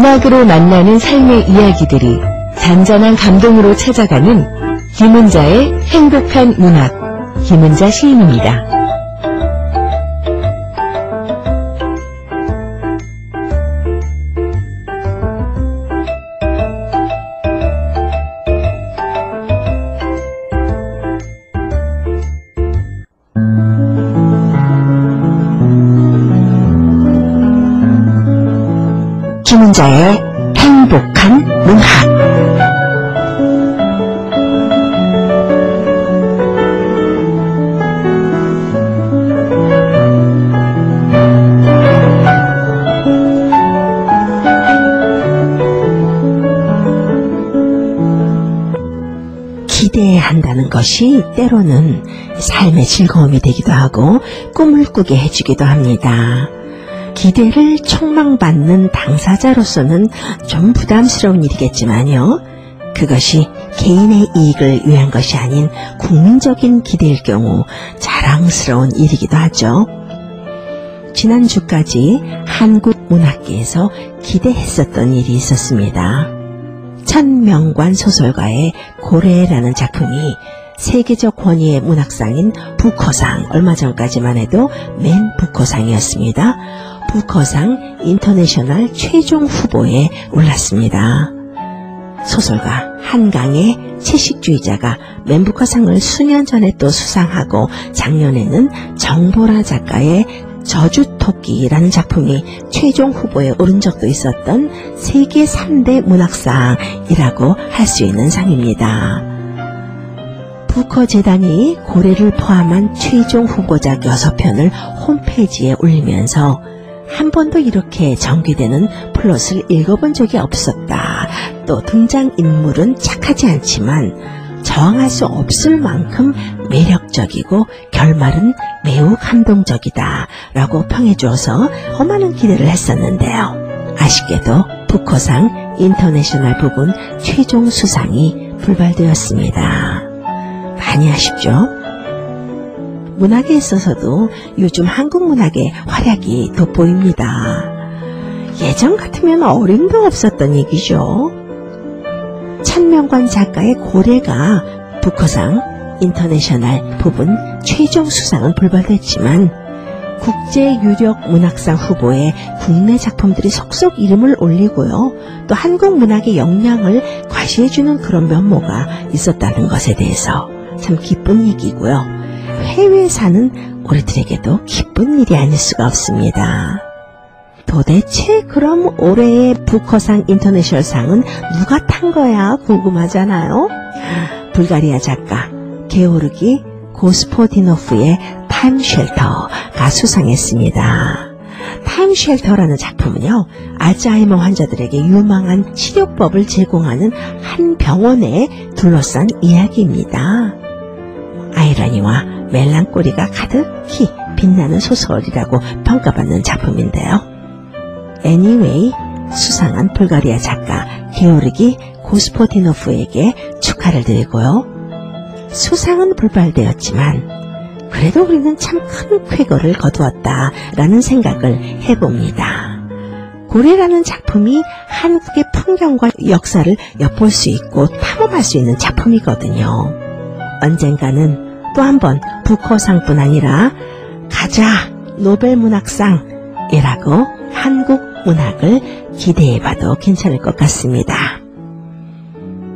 음악으로 만나는 삶의 이야기들이 잔잔한 감동으로 찾아가는 김은자의 행복한 문학, 김은자 시인입니다. 김은자의 행복한 문학. 기대해야 한다는 것이 때로는 삶의 즐거움이 되기도 하고 꿈을 꾸게 해주기도 합니다. 기대를 촉망받는 당사자로서는 좀 부담스러운 일이겠지만요. 그것이 개인의 이익을 위한 것이 아닌 국민적인 기대일 경우 자랑스러운 일이기도 하죠. 지난주까지 한국 문학계에서 기대했었던 일이 있었습니다. 천명관 소설가의 고래라는 작품이 세계적 권위의 문학상인 부커상, 얼마 전까지만 해도 맨 부커상이었습니다. 부커상 인터내셔널 최종 후보에 올랐습니다. 소설가 한강의 채식주의자가 맨 부커상을 수년 전에 또 수상하고 작년에는 정보라 작가의 저주토끼라는 작품이 최종 후보에 오른 적도 있었던 세계 3대 문학상이라고 할 수 있는 상입니다. 부커재단이 고래를 포함한 최종 후보작 6편을 홈페이지에 올리면서 한 번도 이렇게 전개되는 플롯을 읽어본 적이 없었다. 또 등장인물은 착하지 않지만 저항할 수 없을 만큼 매력적이고 결말은 매우 감동적이다 라고 평해주어서 많은 기대를 했었는데요. 아쉽게도 부커상 인터내셔널 부분 최종 수상이 불발되었습니다. 많이 아쉽죠? 문학에 있어서도 요즘 한국 문학의 활약이 돋보입니다. 예전 같으면 어림도 없었던 얘기죠. 천명관 작가의 고래가 부커상 인터내셔널 부분 최종 수상은 불발됐지만 국제 유력 문학상 후보에 국내 작품들이 속속 이름을 올리고요. 또 한국 문학의 역량을 과시해주는 그런 면모가 있었다는 것에 대해서 참 기쁜 얘기고요. 해외에 사는 우리들에게도 기쁜 일이 아닐 수가 없습니다. 도대체 그럼 올해의 부커상 인터내셔널 상은 누가 탄 거야 궁금하잖아요. 불가리아 작가 게오르기 고스포디노프의 타임쉘터가 수상했습니다. 타임쉘터라는 작품은요, 알츠하이머 환자들에게 유망한 치료법을 제공하는 한 병원에 둘러싼 이야기입니다. 아이러니와 멜랑콜리가 가득히 빛나는 소설이라고 평가받는 작품인데요. Anyway, 수상한 불가리아 작가 게오르기 고스포디노프에게 축하를 드리고요. 수상은 불발되었지만 그래도 우리는 참 큰 쾌거를 거두었다라는 생각을 해봅니다. 고래라는 작품이 한국의 풍경과 역사를 엿볼 수 있고 탐험할 수 있는 작품이거든요. 언젠가는 또 한 번 부커상뿐 아니라 가자 노벨문학상이라고 한국 문학을 기대해봐도 괜찮을 것 같습니다.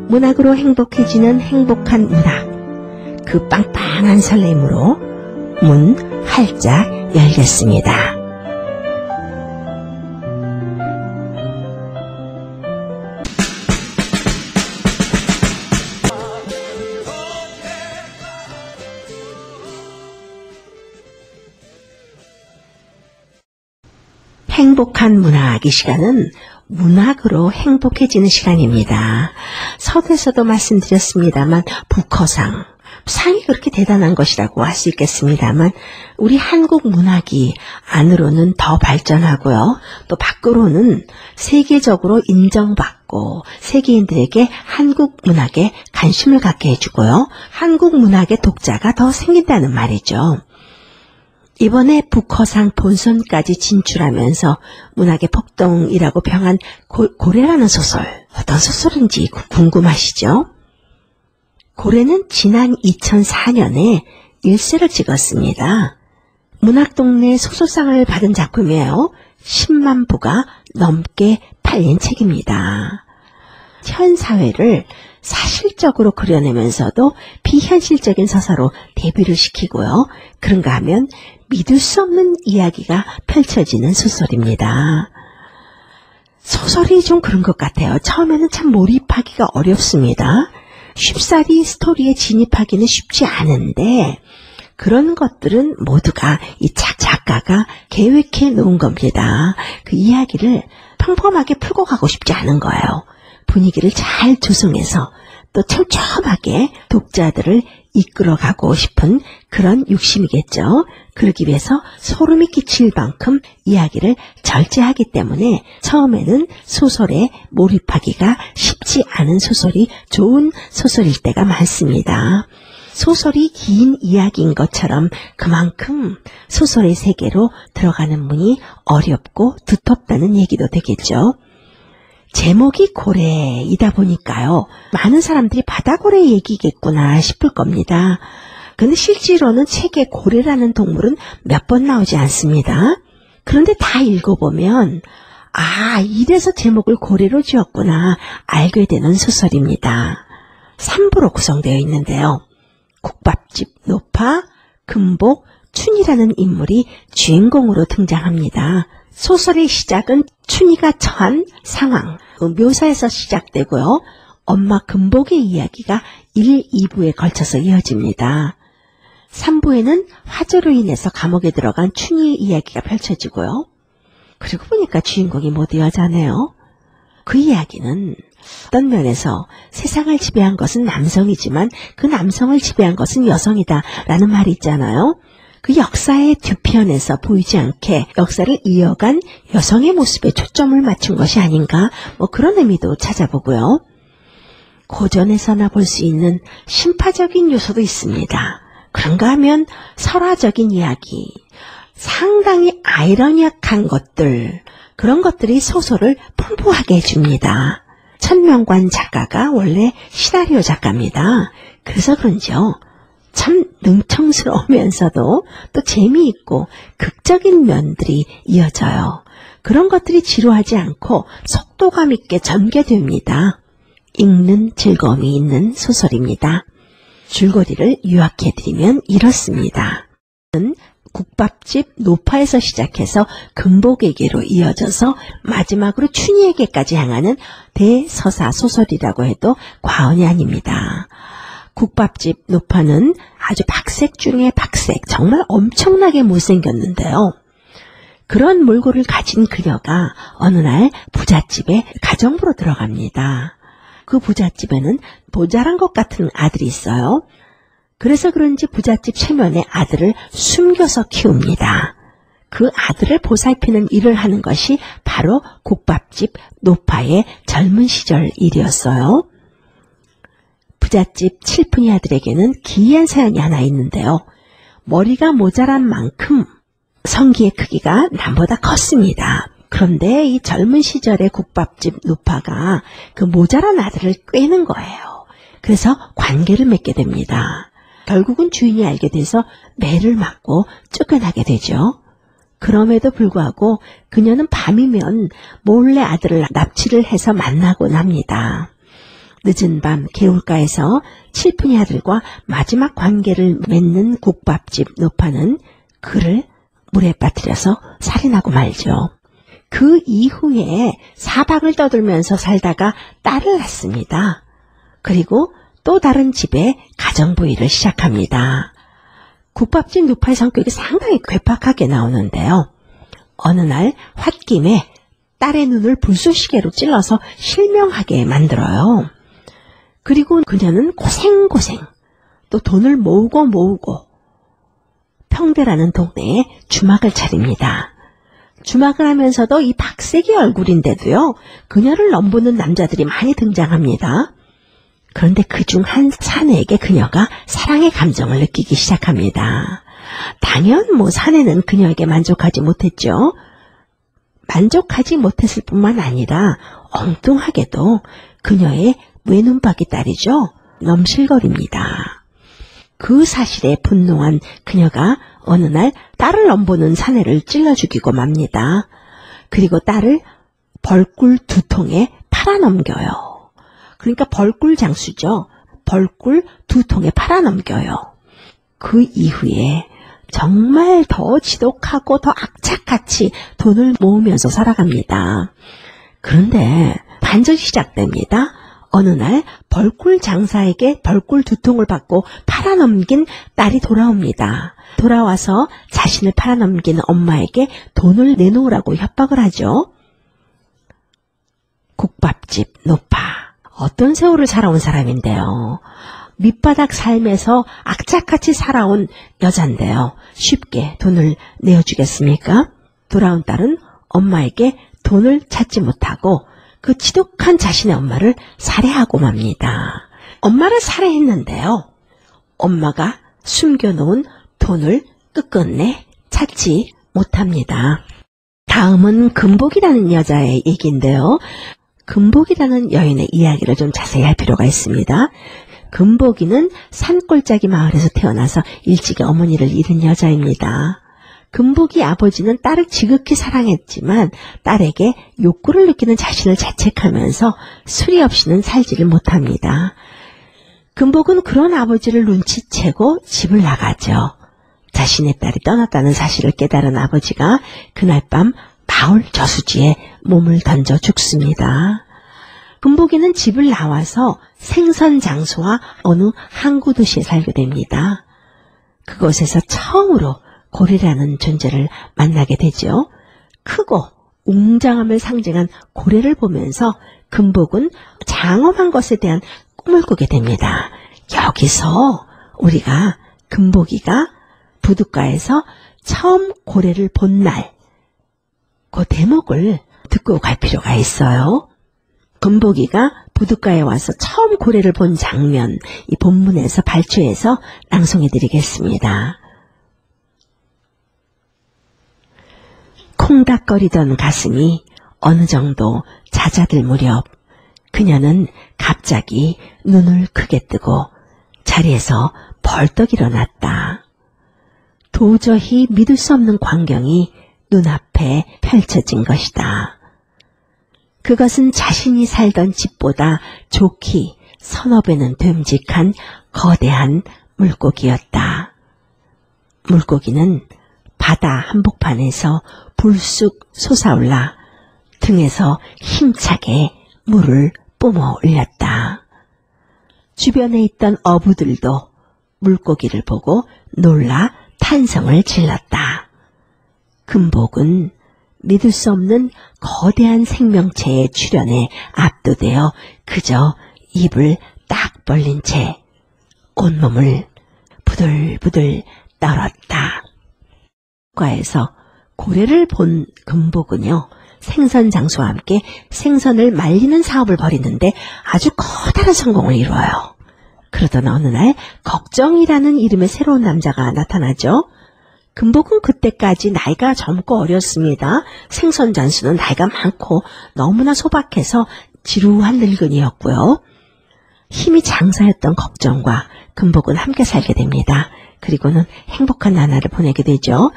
문학으로 행복해지는 행복한 문학, 그 빵빵한 설렘으로 문 활짝 열겠습니다. 행복한 문학, 이 시간은 문학으로 행복해지는 시간입니다. 서두에서도 말씀드렸습니다만 부커상, 상이 그렇게 대단한 것이라고 할 수 있겠습니다만 우리 한국 문학이 안으로는 더 발전하고요. 또 밖으로는 세계적으로 인정받고 세계인들에게 한국 문학에 관심을 갖게 해주고요. 한국 문학의 독자가 더 생긴다는 말이죠. 이번에 북허상 본선까지 진출하면서 문학의 폭동이라고 평한 고래라는 소설, 어떤 소설인지 궁금하시죠? 고래는 지난 2004년에 일세를 찍었습니다. 문학동네 소설상을 받은 작품이에요. 10만 부가 넘게 팔린 책입니다. 현 사회를 사실적으로 그려내면서도 비현실적인 서사로 대비를 시키고요. 그런가 하면 믿을 수 없는 이야기가 펼쳐지는 소설입니다. 소설이 좀 그런 것 같아요. 처음에는 참 몰입하기가 어렵습니다. 쉽사리 스토리에 진입하기는 쉽지 않은데 그런 것들은 모두가 이 작가가 계획해 놓은 겁니다. 그 이야기를 평범하게 풀고 가고 싶지 않은 거예요. 분위기를 잘 조성해서 또 촘촘하게 독자들을 이끌어가고 싶은 그런 욕심이겠죠. 그러기 위해서 소름이 끼칠 만큼 이야기를 절제하기 때문에 처음에는 소설에 몰입하기가 쉽지 않은 소설이 좋은 소설일 때가 많습니다. 소설이 긴 이야기인 것처럼 그만큼 소설의 세계로 들어가는 문이 어렵고 두텁다는 얘기도 되겠죠. 제목이 고래이다 보니까요. 많은 사람들이 바다고래 얘기겠구나 싶을 겁니다. 근데 실제로는 책에 고래라는 동물은 몇 번 나오지 않습니다. 그런데 다 읽어보면 이래서 제목을 고래로 지었구나 알게 되는 소설입니다. 3부로 구성되어 있는데요. 국밥집 노파, 금복, 춘이라는 인물이 주인공으로 등장합니다. 소설의 시작은 춘이가 처한 상황, 묘사에서 시작되고요. 엄마 금복의 이야기가 1, 2부에 걸쳐서 이어집니다. 3부에는 화재로 인해서 감옥에 들어간 춘이의 이야기가 펼쳐지고요. 그리고 보니까 주인공이 모두 여자네요. 그 이야기는 어떤 면에서 세상을 지배한 것은 남성이지만 그 남성을 지배한 것은 여성이다 라는 말이 있잖아요. 그 역사의 뒤편에서 보이지 않게 역사를 이어간 여성의 모습에 초점을 맞춘 것이 아닌가 그런 의미도 찾아보고요. 고전에서나 볼 수 있는 심파적인 요소도 있습니다. 그런가 하면 설화적인 이야기, 상당히 아이러니악한 것들, 그런 것들이 소설을 풍부하게 해줍니다. 천명관 작가가 원래 시나리오 작가입니다. 그래서 그런지요. 참 능청스러우면서도 또 재미있고 극적인 면들이 이어져요. 그런 것들이 지루하지 않고 속도감 있게 전개됩니다. 읽는 즐거움이 있는 소설입니다. 줄거리를 요약해드리면 이렇습니다. 국밥집 노파에서 시작해서 금복에게로 이어져서 마지막으로 춘희에게까지 향하는 대서사 소설이라고 해도 과언이 아닙니다. 국밥집 노파는 아주 박색 중에 박색, 정말 엄청나게 못생겼는데요. 그런 몰골을 가진 그녀가 어느 날 부잣집에 가정부로 들어갑니다. 그 부잣집에는 모자란 것 같은 아들이 있어요. 그래서 그런지 부잣집 체면에 아들을 숨겨서 키웁니다. 그 아들을 보살피는 일을 하는 것이 바로 국밥집 노파의 젊은 시절 일이었어요. 부잣집 칠푼이 아들에게는 기이한 사연이 하나 있는데요. 머리가 모자란 만큼 성기의 크기가 남보다 컸습니다. 그런데 이 젊은 시절의 국밥집 노파가 그 모자란 아들을 꿰는 거예요. 그래서 관계를 맺게 됩니다. 결국은 주인이 알게 돼서 매를 맞고 쫓겨나게 되죠. 그럼에도 불구하고 그녀는 밤이면 몰래 아들을 납치를 해서 만나곤 합니다. 늦은 밤 개울가에서 칠푼이 아들과 마지막 관계를 맺는 국밥집 노파는 그를 물에 빠뜨려서 살인하고 말죠. 그 이후에 사박을 떠돌면서 살다가 딸을 낳습니다. 그리고 또 다른 집에 가정부 일을 시작합니다. 국밥집 노파의 성격이 상당히 괴팍하게 나오는데요. 어느 날 홧김에 딸의 눈을 불쏘시개로 찔러서 실명하게 만들어요. 그리고 그녀는 고생고생 또 돈을 모으고 평대라는 동네에 주막을 차립니다. 주막을 하면서도 이 박색의 얼굴인데도요. 그녀를 넘보는 남자들이 많이 등장합니다. 그런데 그중 한 사내에게 그녀가 사랑의 감정을 느끼기 시작합니다. 당연 사내는 그녀에게 만족하지 못했죠. 만족하지 못했을 뿐만 아니라 엉뚱하게도 그녀의 외눈박이 딸이죠. 넘실거립니다. 그 사실에 분노한 그녀가 어느 날 딸을 넘보는 사내를 찔러 죽이고 맙니다. 그리고 딸을 벌꿀 2통에 팔아넘겨요. 그러니까 벌꿀 장수죠. 벌꿀 2통에 팔아넘겨요. 그 이후에 정말 더 지독하고 더 악착같이 돈을 모으면서 살아갑니다. 그런데 반전이 시작됩니다. 어느 날 벌꿀 장사에게 벌꿀 2통을 받고 팔아넘긴 딸이 돌아옵니다. 돌아와서 자신을 팔아넘긴 엄마에게 돈을 내놓으라고 협박을 하죠. 국밥집 노파. 어떤 세월을 살아온 사람인데요. 밑바닥 삶에서 악착같이 살아온 여잔데요. 쉽게 돈을 내어주겠습니까? 돌아온 딸은 엄마에게 돈을 찾지 못하고 그 지독한 자신의 엄마를 살해하고 맙니다. 엄마를 살해했는데요. 엄마가 숨겨놓은 돈을 끝끝내 찾지 못합니다. 다음은 금복이라는 여자의 얘기인데요. 금복이라는 여인의 이야기를 좀 자세히 할 필요가 있습니다. 금복이는 산골짜기 마을에서 태어나서 일찍이 어머니를 잃은 여자입니다. 금복이 아버지는 딸을 지극히 사랑했지만 딸에게 욕구를 느끼는 자신을 자책하면서 수리 없이는 살지를 못합니다. 금복은 그런 아버지를 눈치채고 집을 나가죠. 자신의 딸이 떠났다는 사실을 깨달은 아버지가 그날 밤 마을 저수지에 몸을 던져 죽습니다. 금복이는 집을 나와서 생선 장수와 어느 항구 도시에 살게 됩니다. 그곳에서 처음으로 고래라는 존재를 만나게 되죠. 크고 웅장함을 상징한 고래를 보면서 금복은 장엄한 것에 대한 꿈을 꾸게 됩니다. 여기서 우리가 금복이가 부둣가에서 처음 고래를 본 날, 그 대목을 듣고 갈 필요가 있어요. 금복이가 부둣가에 와서 처음 고래를 본 장면, 이 본문에서 발췌해서 낭송해드리겠습니다. 콩닥거리던 가슴이 어느 정도 잦아들 무렵 그녀는 갑자기 눈을 크게 뜨고 자리에서 벌떡 일어났다. 도저히 믿을 수 없는 광경이 눈앞에 펼쳐진 것이다. 그것은 자신이 살던 집보다 좋기 서너 배는 됨직한 거대한 물고기였다. 물고기는 바다 한복판에서 불쑥 솟아올라 등에서 힘차게 물을 뿜어 올렸다. 주변에 있던 어부들도 물고기를 보고 놀라 탄성을 질렀다. 금복은 믿을 수 없는 거대한 생명체의 출현에 압도되어 그저 입을 딱 벌린 채 온몸을 부들부들 떨었다. 과에서 고래를 본 금복은요, 생선 장수와 함께 생선을 말리는 사업을 벌이는데 아주 커다란 성공을 이루어요. 그러던 어느 날 걱정이라는 이름의 새로운 남자가 나타나죠. 금복은 그때까지 나이가 젊고 어렸습니다. 생선 장수는 나이가 많고 너무나 소박해서 지루한 늙은이였고요. 힘이 장사였던 걱정과 금복은 함께 살게 됩니다. 그리고는 행복한 나날을 보내게 되죠.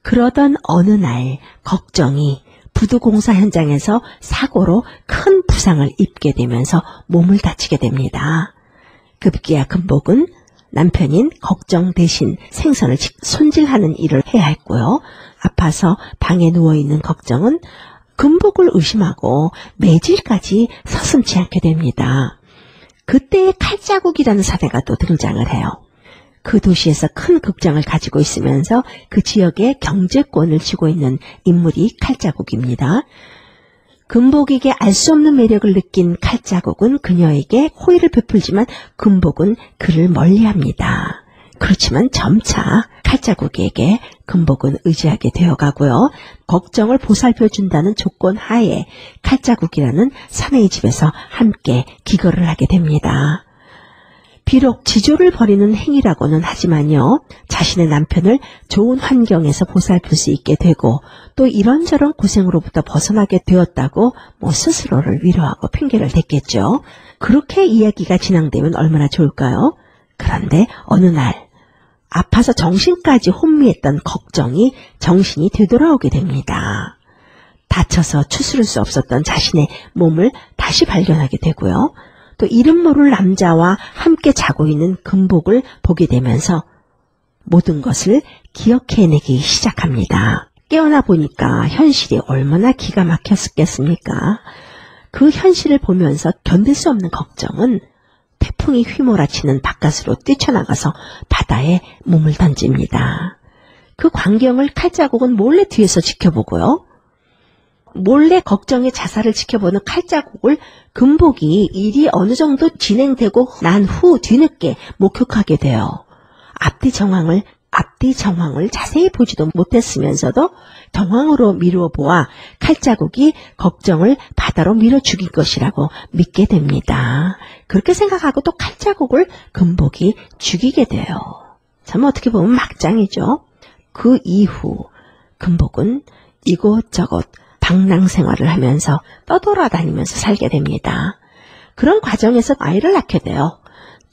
그러던 어느 날 걱정이 부두공사 현장에서 사고로 큰 부상을 입게 되면서 몸을 다치게 됩니다. 급기야 금복은 남편인 걱정 대신 생선을 손질하는 일을 해야 했고요. 아파서 방에 누워있는 걱정은 금복을 의심하고 매질까지 서슴지 않게 됩니다. 그때의 칼자국이라는 사대가 또 등장을 해요. 그 도시에서 큰 극장을 가지고 있으면서 그 지역의 경제권을 쥐고 있는 인물이 칼자국입니다. 금복에게 알 수 없는 매력을 느낀 칼자국은 그녀에게 호의를 베풀지만 금복은 그를 멀리합니다. 그렇지만 점차 칼자국에게 금복은 의지하게 되어가고요. 걱정을 보살펴준다는 조건 하에 칼자국이라는 사내의 집에서 함께 기거를 하게 됩니다. 비록 지조를 벌이는 행위라고는 하지만요, 자신의 남편을 좋은 환경에서 보살필 수 있게 되고 또 이런저런 고생으로부터 벗어나게 되었다고 스스로를 위로하고 핑계를 댔겠죠. 그렇게 이야기가 진행되면 얼마나 좋을까요? 그런데 어느 날 아파서 정신까지 혼미했던 걱정이 정신이 되돌아오게 됩니다. 다쳐서 추스를 수 없었던 자신의 몸을 다시 발견하게 되고요. 또 이름 모를 남자와 함께 자고 있는 금복을 보게 되면서 모든 것을 기억해내기 시작합니다. 깨어나 보니까 현실이 얼마나 기가 막혔겠습니까? 그 현실을 보면서 견딜 수 없는 걱정은 태풍이 휘몰아치는 바깥으로 뛰쳐나가서 바다에 몸을 던집니다. 그 광경을 칼자국은 몰래 뒤에서 지켜보고요. 몰래 걱정의 자살을 지켜보는 칼자국을 금복이 일이 어느 정도 진행되고 난 후 뒤늦게 목격하게 돼요. 앞뒤 정황을 자세히 보지도 못했으면서도 정황으로 미루어 보아 칼자국이 걱정을 바다로 밀어 죽일 것이라고 믿게 됩니다. 그렇게 생각하고 또 칼자국을 금복이 죽이게 돼요. 참 어떻게 보면 막장이죠. 그 이후 금복은 이곳저곳 방랑 생활을 하면서 떠돌아다니면서 살게 됩니다. 그런 과정에서 아이를 낳게 돼요.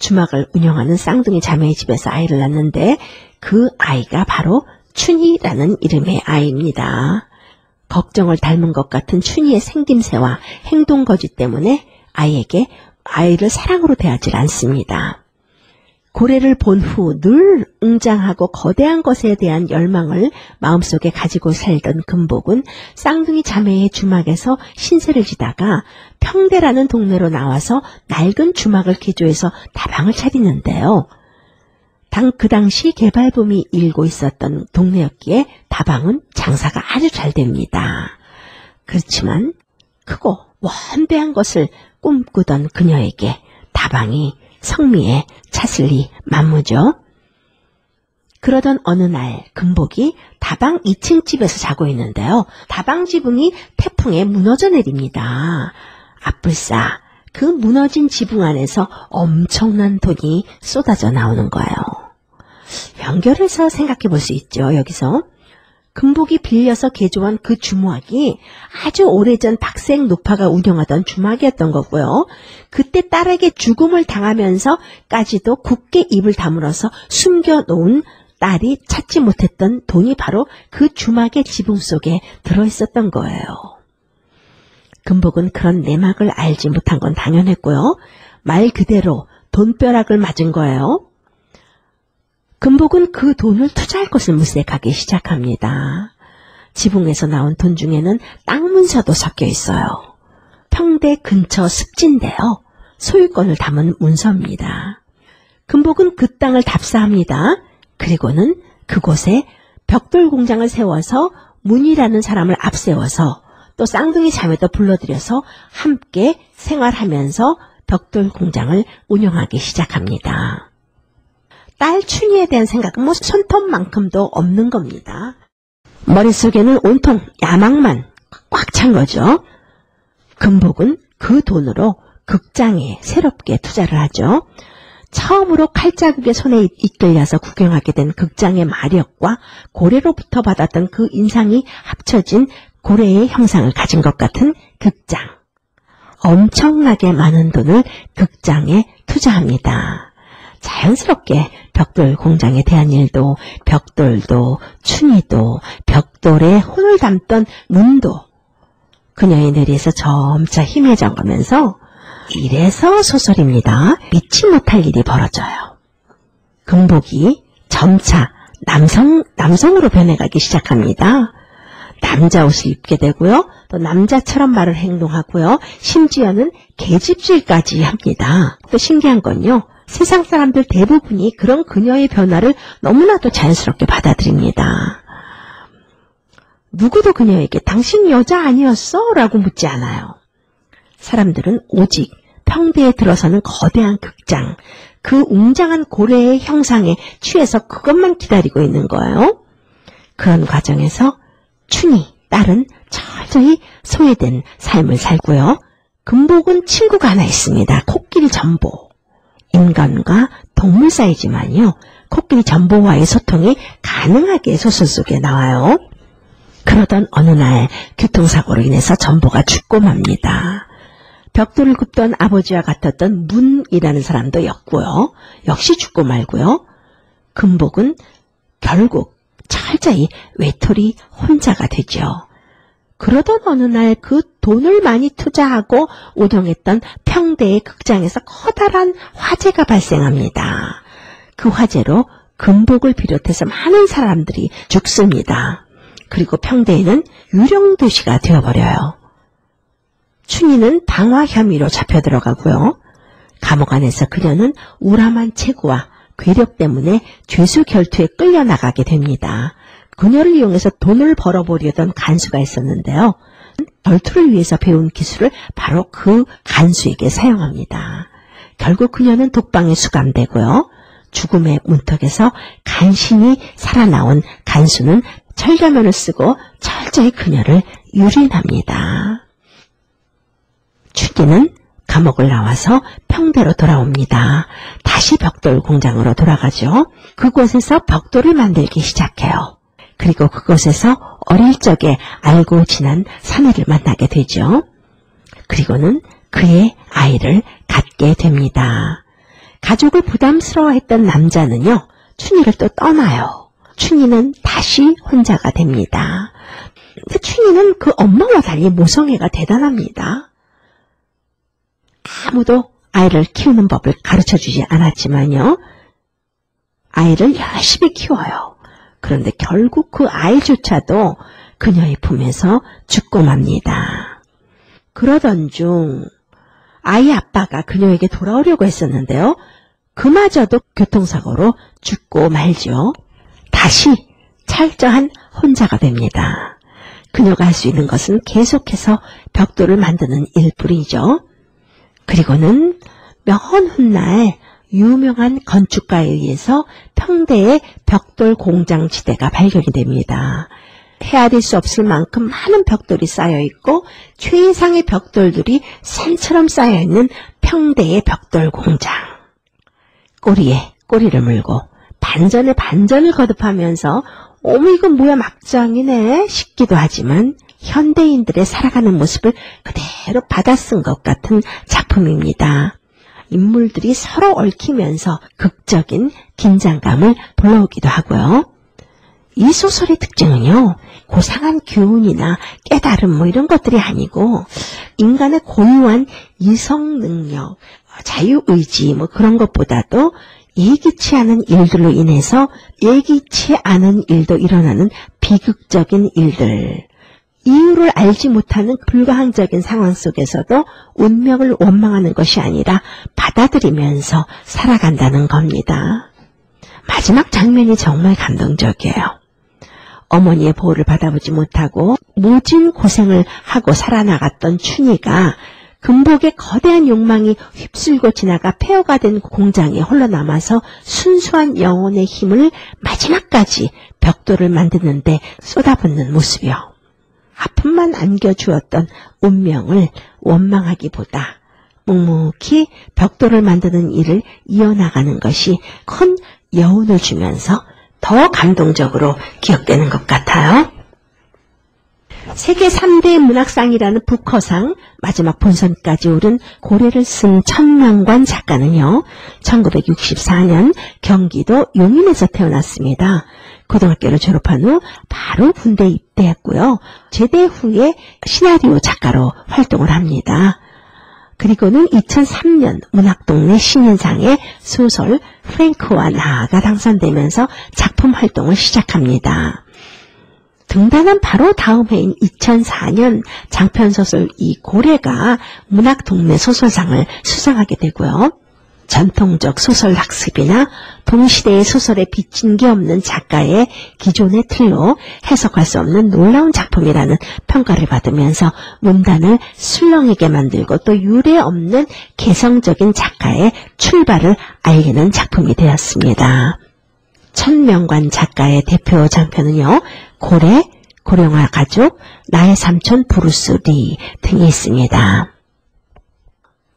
주막을 운영하는 쌍둥이 자매의 집에서 아이를 낳는데 그 아이가 바로 춘희라는 이름의 아이입니다. 걱정을 닮은 것 같은 춘희의 생김새와 행동 거지 때문에 아이에게 아이를 사랑으로 대하지 않습니다. 고래를 본 후 늘 웅장하고 거대한 것에 대한 열망을 마음속에 가지고 살던 금복은 쌍둥이 자매의 주막에서 신세를 지다가 평대라는 동네로 나와서 낡은 주막을 개조해서 다방을 차리는데요. 그 당시 개발붐이 일고 있었던 동네였기에 다방은 장사가 아주 잘 됩니다. 그렇지만 크고 원대한 것을 꿈꾸던 그녀에게 다방이 성미에 차슬리 만무죠. 그러던 어느 날 금복이 다방 2층 집에서 자고 있는데요. 다방 지붕이 태풍에 무너져 내립니다. 아뿔싸 그 무너진 지붕 안에서 엄청난 돈이 쏟아져 나오는 거예요. 연결해서 생각해 볼 수 있죠. 여기서 금복이 빌려서 개조한 그 주막이 아주 오래전 박생 노파가 운영하던 주막이었던 거고요. 그때 딸에게 죽음을 당하면서까지도 굳게 입을 다물어서 숨겨놓은 딸이 찾지 못했던 돈이 바로 그 주막의 지붕 속에 들어있었던 거예요. 금복은 그런 내막을 알지 못한 건 당연했고요. 말 그대로 돈벼락을 맞은 거예요. 금복은 그 돈을 투자할 것을 물색하기 시작합니다. 지붕에서 나온 돈 중에는 땅 문서도 섞여 있어요. 평대 근처 습지인데요. 소유권을 담은 문서입니다. 금복은 그 땅을 답사합니다. 그리고는 그곳에 벽돌 공장을 세워서 문이라는 사람을 앞세워서 또 쌍둥이 자매도 불러들여서 함께 생활하면서 벽돌 공장을 운영하기 시작합니다. 딸 춘희에 대한 생각은 손톱만큼도 없는 겁니다. 머릿속에는 온통 야망만 꽉 찬 거죠. 금복은 그 돈으로 극장에 새롭게 투자를 하죠. 처음으로 칼자국의 손에 이끌려서 구경하게 된 극장의 마력과 고래로부터 받았던 그 인상이 합쳐진 고래의 형상을 가진 것 같은 극장. 엄청나게 많은 돈을 극장에 투자합니다. 자연스럽게 벽돌 공장에 대한 일도, 벽돌도, 춘희도, 벽돌에 혼을 담던 문도 그녀의 뇌리에서 점차 희미해져 가면서 이래서 소설입니다. 믿지 못할 일이 벌어져요. 금복이 점차 남성으로 변해가기 시작합니다. 남자 옷을 입게 되고요. 또 남자처럼 말을 행동하고요. 심지어는 계집질까지 합니다. 또 신기한 건요. 세상 사람들 대부분이 그런 그녀의 변화를 너무나도 자연스럽게 받아들입니다. 누구도 그녀에게 당신 여자 아니었어? 라고 묻지 않아요. 사람들은 오직 평대에 들어서는 거대한 극장, 그 웅장한 고래의 형상에 취해서 그것만 기다리고 있는 거예요. 그런 과정에서 춘희, 딸은 철저히 소외된 삶을 살고요. 금복은 친구가 하나 있습니다. 코끼리 전보. 인간과 동물 사이지만요. 코끼리 전보와의 소통이 가능하게 소설 속에 나와요. 그러던 어느 날 교통사고로 인해서 전보가 죽고 맙니다. 벽돌을 굽던 아버지와 같았던 문이라는 사람도 역시 죽고 말고요. 금복은 결국 철저히 외톨이 혼자가 되죠. 그러던 어느 날 그 돈을 많이 투자하고 운영했던 평대의 극장에서 커다란 화재가 발생합니다. 그 화재로 금복을 비롯해서 많은 사람들이 죽습니다. 그리고 평대에는 유령도시가 되어버려요. 춘희는 방화 혐의로 잡혀 들어가고요. 감옥 안에서 그녀는 우람한 체구와 괴력 때문에 죄수 결투에 끌려나가게 됩니다. 그녀를 이용해서 돈을 벌어보려던 간수가 있었는데요. 결투를 위해서 배운 기술을 바로 그 간수에게 사용합니다. 결국 그녀는 독방에 수감되고요. 죽음의 문턱에서 간신히 살아나온 간수는 철가면을 쓰고 철저히 그녀를 유린합니다. 춘희는 감옥을 나와서 평대로 돌아옵니다. 다시 벽돌 공장으로 돌아가죠. 그곳에서 벽돌을 만들기 시작해요. 그리고 그곳에서 어릴 적에 알고 지난 사내를 만나게 되죠. 그리고는 그의 아이를 갖게 됩니다. 가족을 부담스러워했던 남자는요, 춘희를 또 떠나요. 춘희는 다시 혼자가 됩니다. 근데 춘희는 그 엄마와 달리 모성애가 대단합니다. 아무도 아이를 키우는 법을 가르쳐주지 않았지만요, 아이를 열심히 키워요. 그런데 결국 그 아이조차도 그녀의 품에서 죽고 맙니다. 그러던 중 아이 아빠가 그녀에게 돌아오려고 했었는데요. 그마저도 교통사고로 죽고 말죠. 다시 철저한 혼자가 됩니다. 그녀가 할 수 있는 것은 계속해서 벽돌을 만드는 일뿐이죠. 그리고는 먼 훗날 유명한 건축가에 의해서 평대의 벽돌 공장 지대가 발견이 됩니다. 헤아릴 수 없을 만큼 많은 벽돌이 쌓여있고 최상의 벽돌들이 산처럼 쌓여있는 평대의 벽돌 공장. 꼬리에 꼬리를 물고 반전에 반전을 거듭하면서 어머 이건 뭐야 막장이네 싶기도 하지만 현대인들의 살아가는 모습을 그대로 받아쓴 것 같은 작품입니다. 인물들이 서로 얽히면서 극적인 긴장감을 불러오기도 하고요. 이 소설의 특징은요, 고상한 교훈이나 깨달음 이런 것들이 아니고 인간의 고유한 이성 능력, 자유의지 그런 것보다도 예기치 않은 일들로 인해서 예기치 않은 일도 일어나는 비극적인 일들, 이유를 알지 못하는 불가항적인 상황 속에서도 운명을 원망하는 것이 아니라 받아들이면서 살아간다는 겁니다. 마지막 장면이 정말 감동적이에요. 어머니의 보호를 받아보지 못하고 모진 고생을 하고 살아나갔던 춘희가 금복의 거대한 욕망이 휩쓸고 지나가 폐허가 된 공장에 홀로 남아서 순수한 영혼의 힘을 마지막까지 벽돌을 만드는 데 쏟아붓는 모습이요. 아픔만 안겨주었던 운명을 원망하기보다 묵묵히 벽돌을 만드는 일을 이어나가는 것이 큰 여운을 주면서 더 감동적으로 기억되는 것 같아요. 세계 3대 문학상이라는 부커상 마지막 본선까지 오른 고래를 쓴 천명관 작가는요, 1964년 경기도 용인에서 태어났습니다. 고등학교를 졸업한 후 바로 군대에 입대했고요. 제대 후에 시나리오 작가로 활동을 합니다. 그리고는 2003년 문학동네 신인상의 소설 프랭크와 나가 당선되면서 작품 활동을 시작합니다. 등단한 바로 다음 해인 2004년 장편소설 이 고래가 문학동네 소설상을 수상하게 되고요. 전통적 소설 학습이나 동시대의 소설에 비친 게 없는 작가의 기존의 틀로 해석할 수 없는 놀라운 작품이라는 평가를 받으면서 문단을 술렁이게 만들고 또 유례 없는 개성적인 작가의 출발을 알리는 작품이 되었습니다. 천명관 작가의 대표 장편은요, 고래, 고령화 가족, 나의 삼촌 브루스 리 등이 있습니다.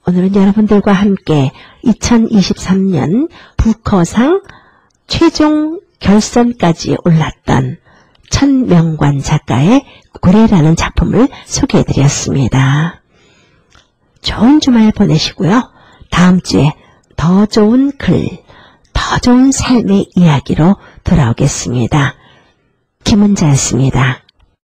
오늘은 여러분들과 함께 2023년 부커상 최종 결선까지 올랐던 천명관 작가의 고래라는 작품을 소개해드렸습니다. 좋은 주말 보내시고요. 다음 주에 더 좋은 글, 더 좋은 삶의 이야기로 돌아오겠습니다. 김은자였습니다.